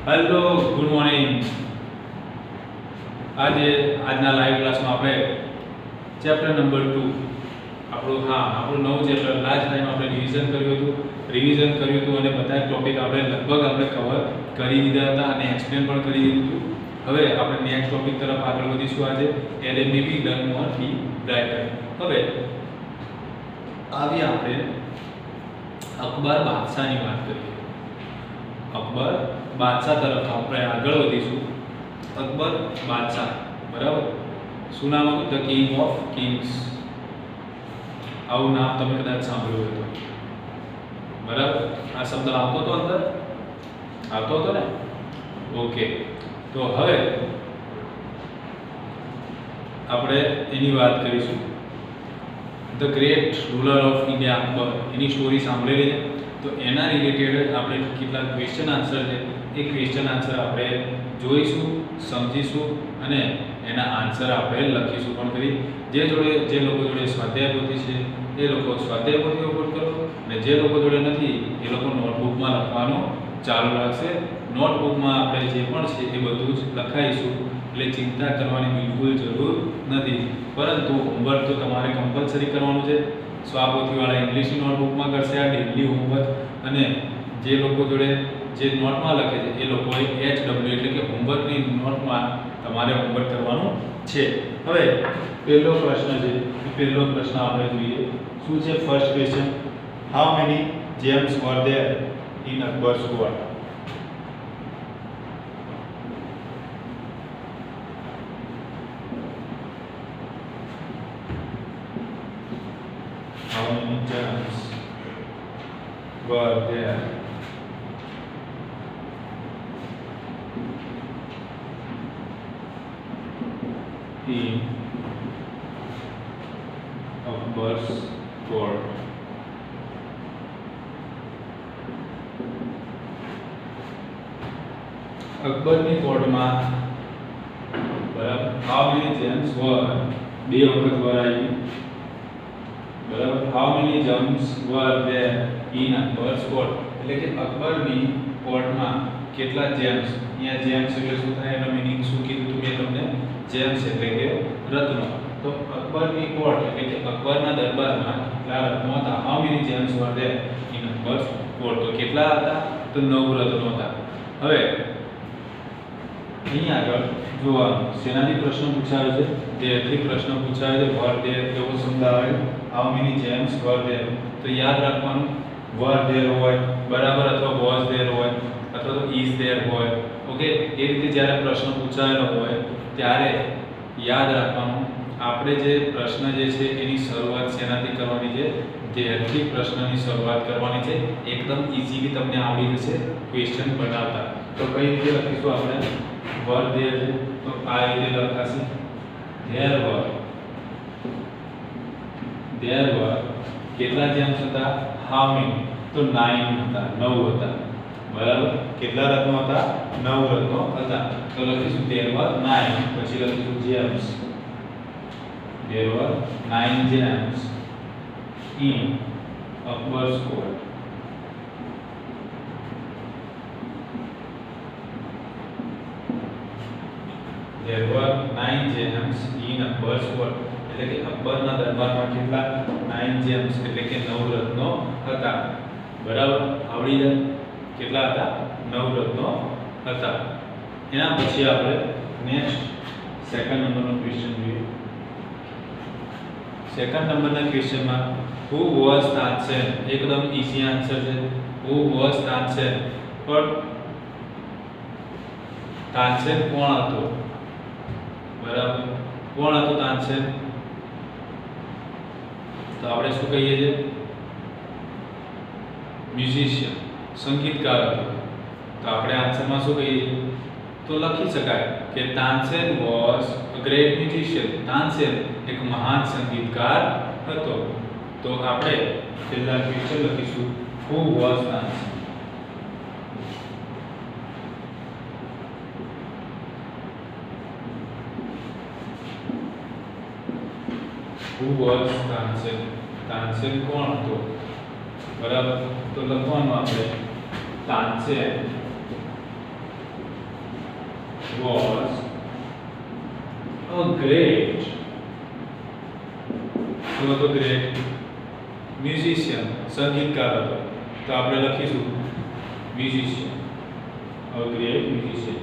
Hello good morning. આજના live ક્લાસમાં આપણે ચેપ્ટર નંબર 2 આપણું નવું ચેપ્ટર લાસ્ટ ટાઈમ આપણે રિવિઝન કર્યું હતું અને બધા ટોપિક આપણે લગભગ કવર કરી દીધા હતા અને એક્સપ્લેન પણ કરી દીધું હતું. હવે આપણે નેક્સ્ટ ટોપિક તરફ આગળ વધીશું. આજે એલ may be done more be brighter. હવે આપણે અકબર બાદશાહની વાત કરીએ. અકબર બાદશાહ તરફ આપણે આગળ વધીશું. અકબર બાદશાહ, બરાબર. શું નામ હતું? The king of Kings. આવું નામ તમે કદાચ સાંભળ્યું હતું, બરાબર. આ શબ્દ આવતો હતો ને? ઓકે. તો હવે આપણે એની વાત કરીશું. The great ruler of India Akbar, એની સ્ટોરી સાંભળેલી છે. તો એના રિલેટેડ આપણે કેટલાક ક્વેશ્ચન આન્સર છે, એ ક્વેશ્ચન આન્સર આપણે જોઈશું, સમજીશું અને એના આન્સર આપણે લખીશું પણ કરી. જે લોકો જોડે સ્વાધ્યાય પોથી છે એ લોકો સ્વાધ્યાય પોથી ઉપર કરો, અને જે લોકો જોડે નથી એ લોકો નોટબુકમાં લખવાનું ચાલુ રાખશે. નોટબુકમાં આપણે જે પણ છે એ બધું જ લખાઈશું, એટલે ચિંતા કરવાની બિલકુલ જરૂર નથી. પરંતુ હોમવર્ક તો તમારે કમ્પલસરી કરવાનું છે. સ્વાપોથીવાળા ઇંગ્લિશની નોટબુકમાં કરશે આ ડેલી હોમવર્ક, અને જે લોકો જોડે જે નોટમાં લખે છે એ લોકોએ HW એટલે કે હોમવર્કની નોટમાં તમારે હોમવર્ક કરવાનું છે. હવે પહેલો પ્રશ્ન આપણે જોઈએ. શું છે first question? How many gems were there in Akbar's court? How many gems were there in Akbar's court? અકબરની કોર્ટમાં, બરાબર. How many gems were, બે વખત were આવી, બરાબર. How many gems were there in Akbar's court? એટલે કે અકબરની કોર્ટમાં કેટલા જેમ્સ. અહીંયા જેમ્સ એટલે શું થાય, એનો મીનિંગ શું કીધું તું મેં તમને? જેમ્સ એટલે કે રત્નો. તો અકબરની કોર્ટ એટલે કે અકબરના દરબારમાં કેટલા રત્નો હતા? How many gems were there in Akbar's court? તો કેટલા હતા? તો 9 રત્નો હતા. હવે અહીં આગળ જોવાનું શેનાથી પ્રશ્ન પૂછાયો છે? ધેરથી પ્રશ્ન પૂછાયો છે. વર ધેર કેવો શબ્દ આવે? How many gems were there. તો યાદ રાખવાનું વર ધેર હોય, બરાબર, અથવા વોઝ ધેર હોય, અથવા તો ઇઝ ધેર હોય. ઓકે. એ રીતે જ્યારે પ્રશ્ન પૂછાયેલો હોય ત્યારે યાદ રાખવાનું આપણે જે પ્રશ્ન જે છે એની શરૂઆત શેનાથી કરવાની છે? ધેરથી પ્રશ્નની શરૂઆત કરવાની છે. એકદમ ઇઝીલી તમને આવડી જશે ક્વેશ્ચન બનાવતા. તો કઈ રીતે લખીશું આપણે? વર ધેર છે તો આ રીતે લખાશે ધેર વર કેટલા જેમ્સ હતા? How many? તો 9 હતા, 9 હતા, બરાબર. કેટલા રત્નો હતા? 9 રત્નો હતા. તો લખીશું ધેર વર 9, પછી લખીશું gems. There were 9 gems in Akbar's court. There were 9 gems in Akbar's court. એટલે કે અકબરના દરબારમાં કેટલા? 9 gems એટલે કે 9 રત્નો હતા, બરાબર. આવડી જાય કેટલા હતા? 9 રત્નો હતા. એના પછી આપણે નેક્સ્ટ સેકન્ડ નંબરનો ક્વેશ્ચન જોઈએ. સેકન્ડ નંબરના ક્વેશ્ચનમાં who was તાનસેન? એકદમ ઈઝી આન્સર છે. who was Tansen? પણ તાનસેન કોણ હતો? બરાબર. કોણ હતો તાનસેન? તો આપણે શું કહીએ છીએ? મ્યુઝિશિયન, સંગીતકાર હતો. તો આપણે આન્સરમાં શું કહીએ છીએ? તો લખી શકાય કે Tansen was a great musician. Tansen એક મહાન સંગીતકાર હતો. તો આપણે પહેલા ક્વેશ્ચન લખીશું who was Tansen. Who was Tansen? Tansen કોણ હતો? બરાબર. તો લખવાનું આપણે તાનસેન was a great, શું હતો? ગ્રેટ મ્યુઝિશિયન, સંગીતકાર હતો. તો આપણે લખીશું musician, a great musician.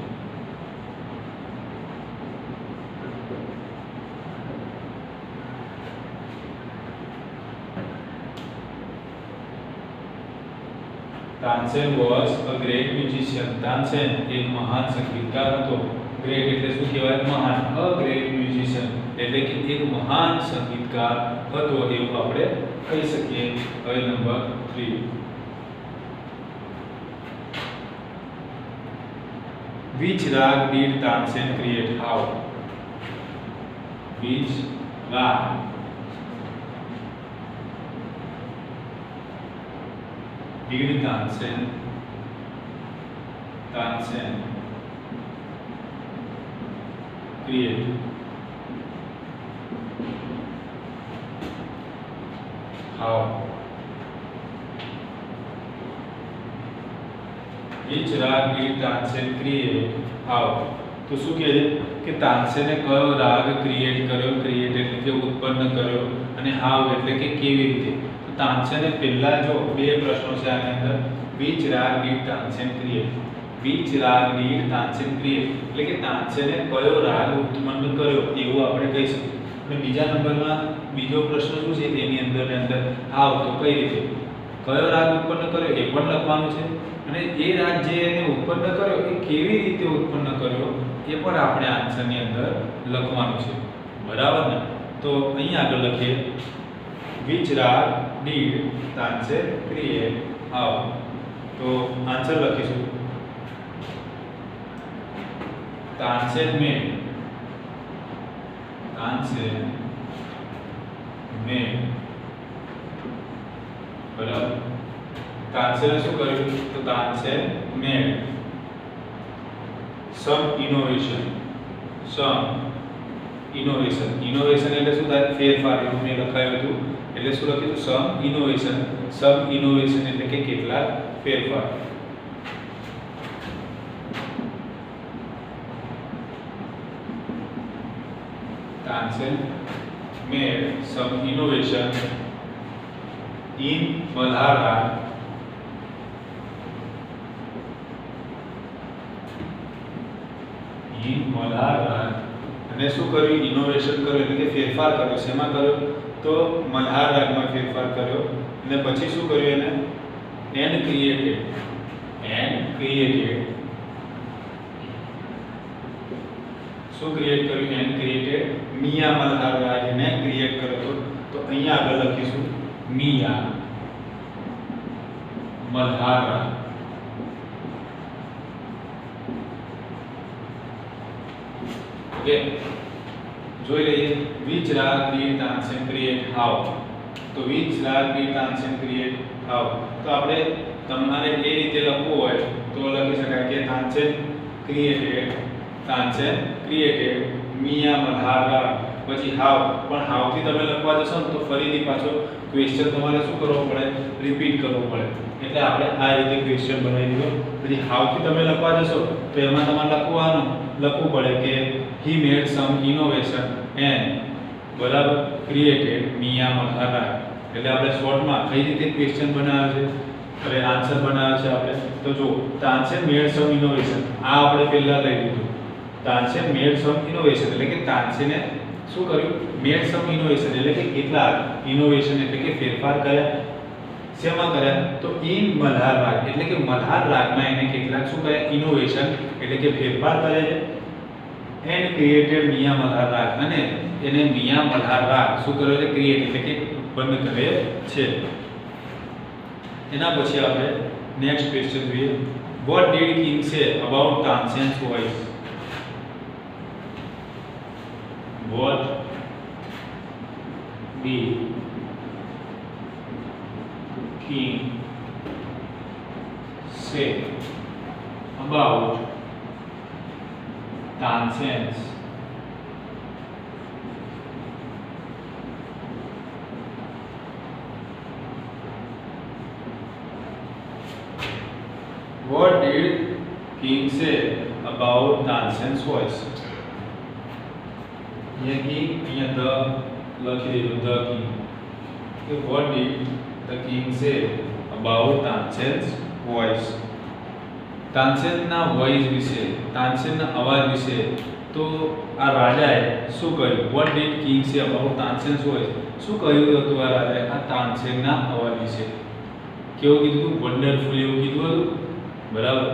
Tansen was a great musician. Tansen એક મહાન સંગીતકાર હતો. ગ્રેટ એટલે શું કહેવાય? મહાન. a great musician એટલે કે એક મહાન સંગીતકાર હતો એવું આપણે કહી શકીએ. હવે number 3, which rag did Tansen create? How? Which rag did Tansen create? How? Which rag did Tansen create? How? તો શું કહે છે કે તાનસેને કયો રાગ ક્રિએટ કર્યો? ક્રિએટ એટલે કે ઉત્પન્ન કર્યો, અને હાઉ એટલે કે કેવી રીતે. તો તાનસેને પહેલા જો બે પ્રશ્નો છે આની અંદર. which rag did Tansen create? which rag did Tansen create એટલે કે તાનસેને કયો રાગ ઉત્પન્ન કર્યો એવું આપણે કહી શકીએ. અને બીજા નંબરમાં બીજો પ્રશ્ન શું છે એની અંદર હાઉ, તો કઈ રીતે, કયો રાગ ઉત્પન્ન કર્યો એ પણ લખવાનું છે, અને એ રાગ જે એને ઉત્પન્ન કર્યો એ કેવી રીતે ઉત્પન્ન કર્યો એ પણ આપણે આન્સરની અંદર લખવાનું છે. બરાબર ને? તો અહીં આગળ લખીએ which rag did Tansen create? How? તો આન્સર લખીશું Tansen made બરાબર. તાનસેને શું કર્યું? તો Tansen made some innovation. Innovation એટલે શું થાય? ફેરફાર. એવું મેં લખાયું હતું એટલે શું લખીશું? some innovation એટલે કે કેટલાક ફેરફાર. Tansen made some innovation in Malhar rag. અને શું કર્યું? ઇનોવેશન કર્યું એટલે કે ફેરફાર કર્યો. શેમાં કર્યો? તો મલ્હાર રાગમાં ફેરફાર કર્યો. અને પછી શું કર્યું એને? એન્ડ ક્રિએટેડ શું ક્રિએટ કર્યું? એન્ડ ક્રિએટેડ મિયા મલ્હાર રાગ એને ક્રિએટ કર્યો. તો અહીંયા આગળ લખીશું મિયા મલ્હાર રાગ. ઓકે, જોઈ લઈએ which rag did Tansen create? How? તો which rag did Tansen create? How? તો આપણે તમારે એ રીતે લખવું હોય તો લખી શકાય કે Tansen created મિયા મલ્હાર રાગ. પછી હાઉ, પણ હાઉ થી તમે લખવા જશો ને તો ફરીથી પાછો ક્વેશ્ચન તમારે શું કરવો પડે? રિપીટ કરવો પડે. એટલે આપણે આ રીતે ક્વેશ્ચન બનાવી દીધો. પછી હાઉ થી તમે લખવા જશો તો એમાં તમારે લખવું પડે કે he made some innovation and બરાબર created મિયા મલ્હાર રાગ. એટલે આપણે શોર્ટમાં કઈ રીતે ક્વેશ્ચન બનાવે છે, હવે આન્સર બનાવે છે આપણે. તો જો Tansen made some innovation, આ આપણે પહેલા લઈ લીધું. Tansen made some innovation એટલે કે તાનસેને શું કર્યું? made some innovation એટલે કે કેટલાક ઇનોવેશન એટલે કે ફેરફાર કર્યા. શેમાં કર્યા? તો in મલ્હાર રાગ એટલે કે મલ્હાર રાગમાં એને કેટલાક શું કર્યા? ઇનોવેશન એટલે કે ફેરફાર કર્યા છે. એન્ડ ક્રિએટેડ મિયા મલ્હાર રાગ, અને એને મિયા મલ્હાર રાગ શું કર્યો છે? ક્રિએટ એટલે કે ઉત્પન્ન કરે છે. એના પછી આપણે નેક્સ્ટ ક્વેશ્ચન જોઈએ. what did king say about Tansen's voice? what did king say about Tansen's what did king say about Tansen's voice. ये king અહીંયા the લખી દીધું the king. So what did the king say about Tansen's voice? તાનસેનના voice વિશે, તાનસેનના અવાજ વિશે તો આ રાજાએ શું કહ્યું? What did king say about Tansen's voice? શું કહ્યું હતું આ રાજાએ આ તાનસેનના અવાજ વિશે? કેવું કીધું? વન્ડરફુલ એવું કીધું હતું, બરાબર?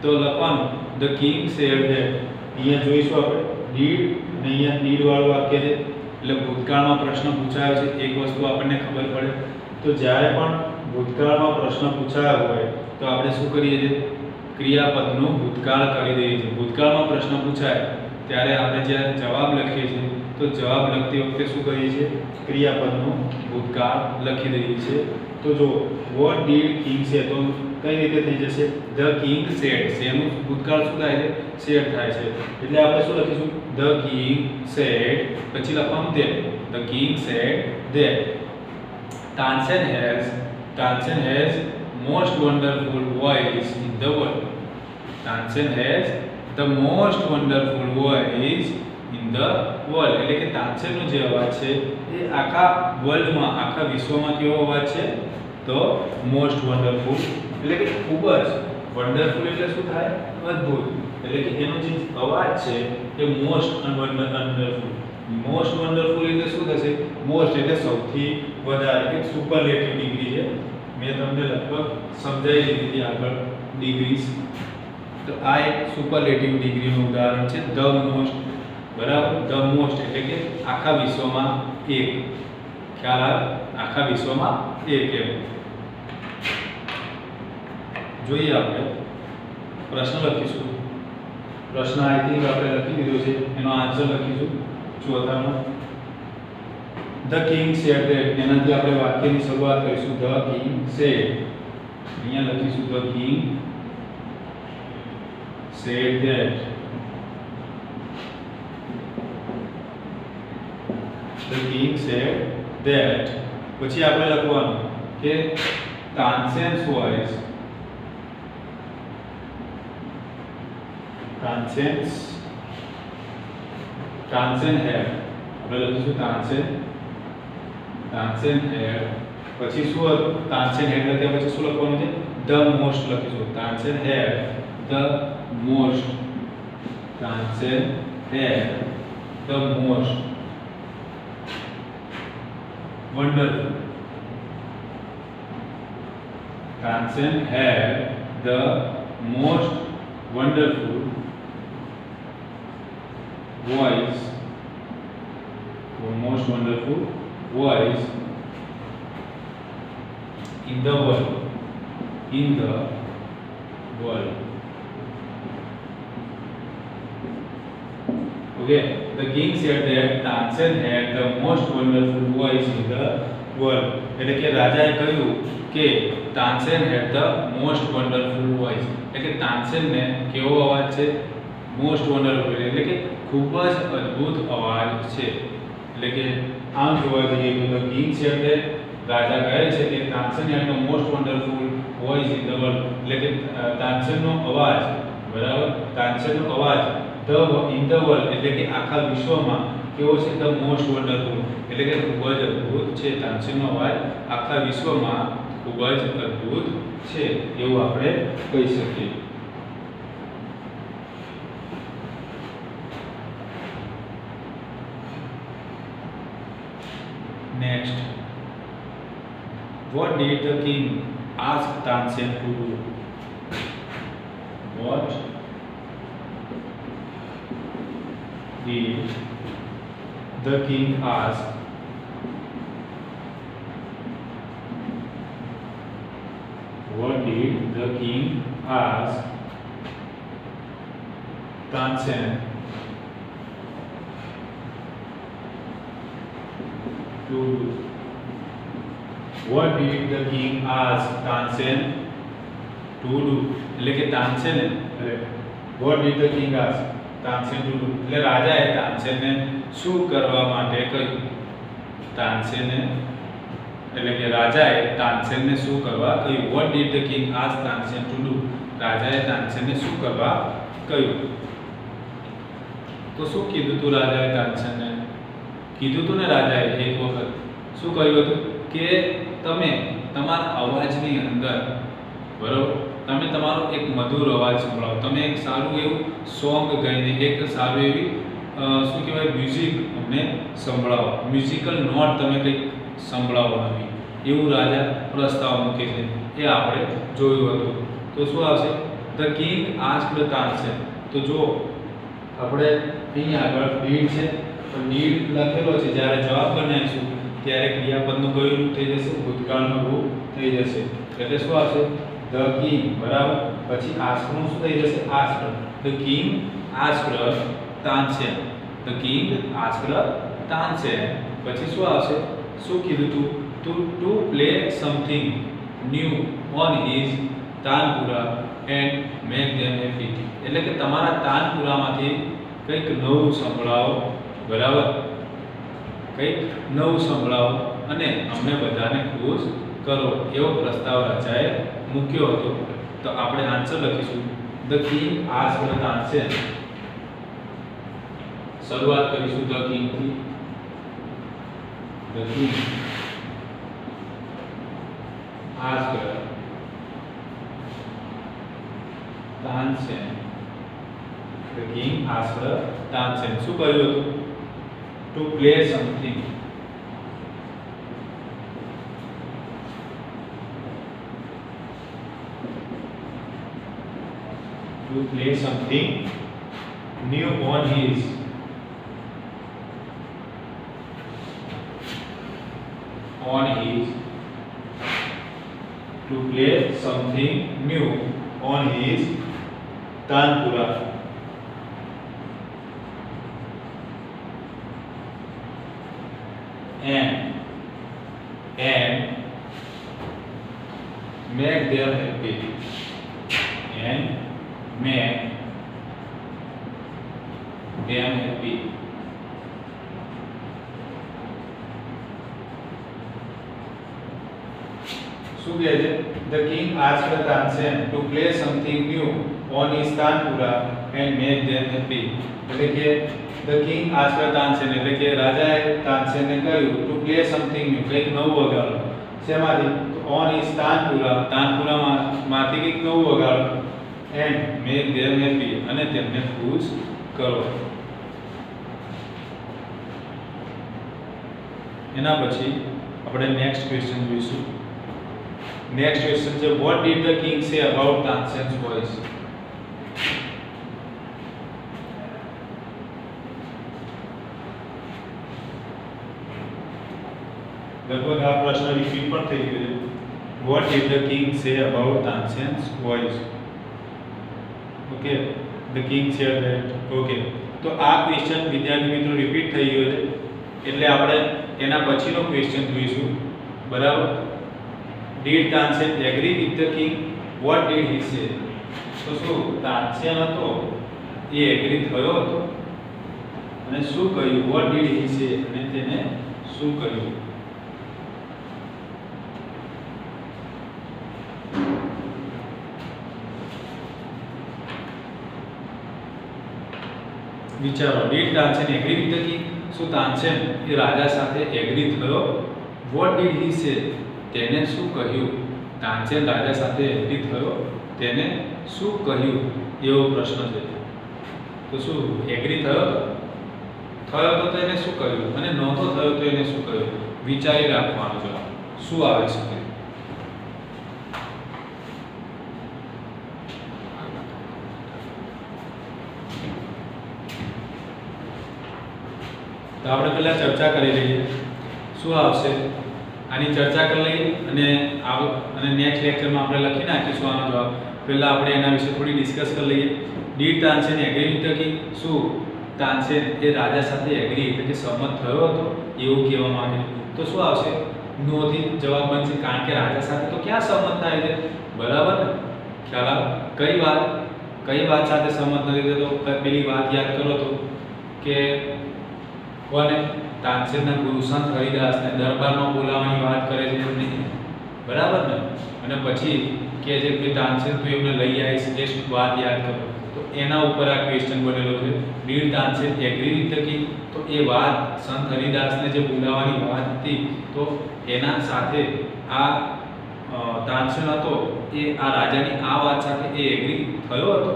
તો લખવાનું ધ કિંગ સેડ ધેટ. અહીંયા જોઈશું આપણે ડીડ અને અહીંયા ડીડ વાળું વાક્ય છે એટલે ભૂતકાળમાં પ્રશ્ન પૂછાયો છે. એક વસ્તુ આપણને ખબર પડે તો જ્યારે પણ ભૂતકાળમાં પ્રશ્ન પૂછાયો હોય તો આપણે શું કરીએ છીએ? ક્રિયાપદનું ભૂતકાળ કરી દઈએ છીએ. ભૂતકાળમાં પ્રશ્ન પૂછાય ત્યારે આપણે જ્યારે જવાબ લખીએ છીએ તો જવાબ લખતી વખતે શું કરીએ છીએ? ક્રિયાપદનું ભૂતકાળ લખી દઈએ છીએ. તો જો વોટ ડીડ કિંગ સે તો કઈ રીતે થઈ જશે? The king sad. સેનું ભૂતકાળ શું થાય છે? સેડ થાય છે. એટલે આપણે શું લખીશું? ધ કિંગ સેડ, પછી લખવાનું that. The king said that Tansen has most wonderful voice in the world. Tansen has the most wonderful voice in the world. એટલે કે તાનસેનનો જે અવાજ છે એ આખા વર્લ્ડમાં, આખા વિશ્વમાં કેવો અવાજ છે? તો મોસ્ટ વન્ડરફુલ. એટલે કે ખૂબ જ વન્ડરફુલ એટલે શું થાય? અદ્ભુત. એટલે કે એનો જે અવાજ છે એ મોસ્ટ વન્ડરફુલ. મોસ્ટ વન્ડરફુલ એટલે શું થશે? મોસ્ટ એટલે સૌથી વધારે, કે સુપરલેટિવ ડિગ્રી છે. મેં તમને લગભગ સમજાવી દીધી હતી આગળ ડિગ્રીઝ. તો આ એક સુપરલેટિવ ડિગ્રીનું ઉદાહરણ છે, ધ મોસ્ટ, બરાબર? ધ મોસ્ટ એટલે કે આખા વિશ્વમાં એક. ખ્યાલ આવે? આખા વિશ્વમાં એક એમ. જોઈએ આપણે પ્રશ્ન લખીશું. પ્રશ્ન આઈ થિંક આપણે લખી દીધો છે, એનો આન્સર લખીશું ચોથાનો. The king said that. એનાથી આપણે વાક્યની શરૂઆત કરીશું. The king said. અહીંયા લખીશું the king said that. The king said that. પછી આપણે લખવાનું કે તાનસેન્સ વોઇસ. તાનસેન હેડ. આપણે લખીશું તાનસેન હેડ. પછી શું હતું? તાનસેન હેડ લખ્યા પછી શું લખવાનું છે? ધ મોસ્ટ લખીશું. Tansen had the most. Tansen had the most wonderful. Tansen had the most wonderful voice. In the world. Okay, the king said that Tansen had the most wonderful voice in the world. એટલે કે રાજાએ કહ્યું કે Tansen had the most wonderful voice. એટલે કે તાનસેનને કેવો અવાજ છે? મોસ્ટ વન્ડરફુલ એટલે કે ખૂબ જ અદ્ભુત અવાજ છે. એટલે કે આમ જોવા જઈએ તો the king said that રાજા કહે છે કે Tansen had the most wonderful voice in the world. એટલે કે તાનસેનનો અવાજ, બરાબર? તાનસેનનો અવાજ in the world એટલે કે આખા વિશ્વમાં કેવો છે? the most wonderful એટલે કે ખૂબ જ અદ્ભુત છે. તાનસેનનો અવાજ આખા વિશ્વમાં ખૂબ જ અદ્ભુત છે એવું આપણે કહી શકીએ. Next, what did the king ask Tansen to do? What did the king ask Tansen to do? What did the king ask Tansen to do? એટલે કે Tansen what did the king ask Tansen to do? એટલે રાજાએ તાનસેનને શું કરવા માટે કહ્યું? તાનસેને એટલે કે રાજાએ તાનસેનને શું કરવા કહ્યું? what did the king ask Tansen to do? રાજાએ તાનસેનને શું કરવા કહ્યું. તો શું કીધું તું રાજાએ તાનસેનને? કીધું તું ને રાજાએ એક વખત શું કહ્યું હતું કે તમે તમારા અવાજની અંદર, બરોબર, તમે તમારો એક મધુર અવાજ સંભળાવો, તમે એક સારું એવું સોંગ ગાઈને, એક સારું એવી શું કહેવાય મ્યુઝિક અમને સંભળાવો, મ્યુઝિકલ નોટ તમે કંઈક સંભળાવો નવી, એવું રાજા પ્રસ્તાવ મૂકે છે. એ આપણે જોયું હતું. તો શું આવશે? The king asked Tansen. તો જો આપણે અહીંયા આગળ નીડ છે, તો નીડ લખેલો છે, જ્યારે જવાબ બનાવીશું ત્યારે ક્રિયાપદનું કયું રૂપ થઈ જશે? ભૂતકાળનું રૂપ થઈ જશે. એટલે શું આવશે? ધ કિંગ, બરાબર. પછી આસ્કનું શું થઈ જશે? Asked. The king asked Tansen. The king asked Tansen. પછી શું આવશે? શું કીધું તું? Two play something new on his tanpura and make them happy. એટલે કે તમારા તાનપુરામાંથી કંઈક નવું સંભળાવો, બરાબર, કંઈક નવું સંભળાવો અને અમને બધાને ખુશ કરો, એવો પ્રસ્તાવ રાજાએ મૂક્યો હતો. તો આપણે આન્સર લખીશું ધ કિંગ આસ્ક્ડ તાનસેન. શરૂઆત કરીશું ધ કિંગથી. The king asked Tansen. The king asked Tansen. શું કહ્યું હતું? To play something. To play something new on his to play something new on his Tanpura and make them happy and make them happy. શું કહે છે? The king asked Tansen to play something new on his Tanpura and make them happy. એટલે કે the king asked Tansen એટલે કે રાજાએ તાનસેનને કહ્યું to play something new, કંઈક નવું વગાડો. શેમાંથી? on his Tanpura, તાનપુરામાંથી કંઈક નવું વગાડો. and make them happy, અને તેમને ખુશ કરો. એના પછી આપણે નેક્સ્ટ ક્વેશ્ચન જોઈશું. નેક્સ્ટ ક્વેશ્ચન છે what did the king say about Tansen's voice? લગભગ આ પ્રશ્ન રિપીટ પણ થઈ ગયો છે. what did the king say about Tansen's voice? Okay, the king said that. Okay, તો આ ક્વેશ્ચન વિદ્યાર્થી મિત્રો રિપીટ થઈ ગયો છે, એટલે આપણે એના પછીનો ક્વેશ્ચન જોઈશું, બરાબર. Did Tansen agree with the king? What did he say? તો શું તાનસેન હતો એ એગ્રી થયો હતો અને શું કહ્યું? what did he say, અને તેને શું કહ્યું? વિચારો. Did Tansen agri with the king? શું તાનસેન એ રાજા સાથે એગ્રી થયો? વોટ ડીડ હી સે? તેને શું કહ્યું? તાનસેન રાજા સાથે એગ્રી થયો, તેને શું કહ્યું? એવો પ્રશ્ન છે. તો શું એગ્રી થયો તો તેને શું કહ્યું, અને નહોતો થયો તો એને શું કહ્યું? વિચારી રાખવાનો જવાબ શું આવી શકે. તો આપણે પહેલા ચર્ચા કરી લઈએ શું આવશે. આની ચર્ચા કરી લઈએ અને નેક્સ્ટ લેક્ચરમાં આપણે લખી નાખીશું આનો જવાબ. પહેલા આપણે એના વિશે થોડી ડિસ્કસ કરી લઈએ. Did Tansen agri with the king? શું તાનસેન એ રાજા સાથે એગ્રી એટલે કે સહમત થયો હતો એવું કહેવા માંગે. તો શું આવશે? નો થી જવાબ બનશે, કારણ કે રાજા સાથે તો ક્યાં સહમત થાય છે, બરાબર ને? ખ્યાલ આવે? કઈ વાત સાથે સહમત નથી થતો? પેલી વાત યાદ કરો તો કે કોને? તાનસેનના ગુરુ સંત હરિદાસને દરબારમાં બોલાવવાની વાત કરે છે એમની, બરાબર ને? અને પછી કે જે કે તાનસેન તું એમને લઈ આવીશ એ વાત યાદ કરો, તો એના ઉપર આ ક્વેશ્ચન બનેલો છે. Did Tansen agri with the king, તો એ વાત સંત હરિદાસને જે બોલાવવાની વાત હતી તો એના સાથે આ તાનસેન હતો એ આ રાજાની આ વાત સાથે એ એગ્રી થયો હતો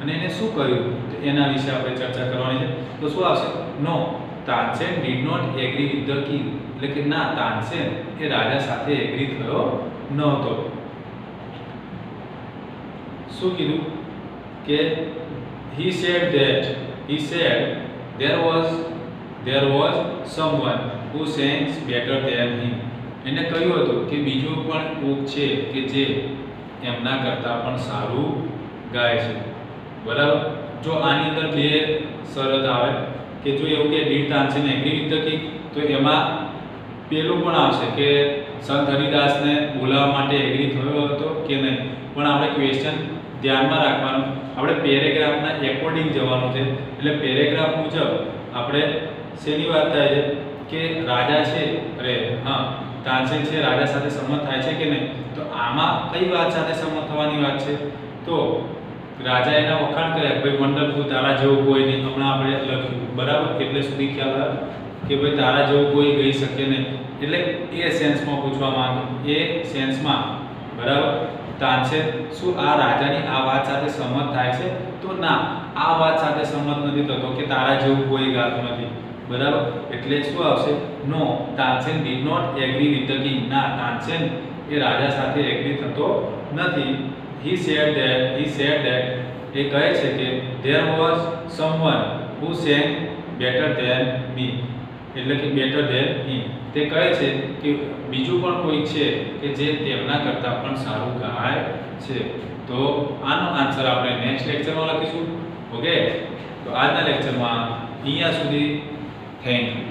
અને એને શું કર્યું તો એના વિશે આપણે ચર્ચા કરવાની છે. તો શું આવશે? No, Tansen did not agree with the king, એટલે કે ના, તાનસેન એ રાજા સાથે એગ્રી થયો નહોતો. શું કીધું કે he said there was someone who sang better than him. એને કહ્યું હતું કે બીજું પણ કોક છે કે જે એમના કરતાં પણ સારું ગાય છે. બરાબર. જો આની અંદર બે શરત આવે કે જો એવું કે did Tansen agri with the king, તો એમાં પેલું પણ આવશે કે સંત હરિદાસને બોલાવવા માટે એગ્રી થયો હતો કે નહીં. પણ આપણે ક્વેશ્ચન ધ્યાનમાં રાખવાનું, આપણે પેરેગ્રાફના એકોર્ડિંગ જવાનું છે. એટલે પેરેગ્રાફ મુજબ આપણે શેની વાત થાય છે કે રાજા છે, તાનસેન છે રાજા સાથે સંમત થાય છે કે નહીં. તો આમાં કઈ વાત સાથે સંમત થવાની વાત છે? તો રાજા એના વખાણ કર્યા, ભાઈ વન્ડરફુલ, તારા જેવું કોઈ નહીં. હમણાં આપણે લખ્યું, બરાબર, એટલે સુધી ખ્યાલ આવે કે ભાઈ તારા જેવું કોઈ ગઈ શકે નહીં. એટલે એ સેન્સમાં પૂછવા માંગે, એ સેન્સમાં, બરાબર, તાનસેન શું આ રાજાની આ વાત સાથે સંમત થાય છે? તો ના, આ વાત સાથે સંમત નથી થતો કે તારા જેવું કોઈ ગાતું નથી. બરાબર. એટલે શું આવશે? No, Tansen did not agree with the king. ના, તાનસેન એ રાજા સાથે એગ્રી થતો નથી. he said that એ કહે છે કે there was someone who sang better than me, એટલે કે better than him. તે કહે છે કે બીજું પણ કોઈ છે કે જે તેમના કરતાં પણ સારું ગાય છે. તો આનો આન્સર આપણે નેક્સ્ટ લેક્ચરમાં લખીશું. ઓકે, તો આજના લેક્ચરમાં અહીંયા સુધી. Thank you.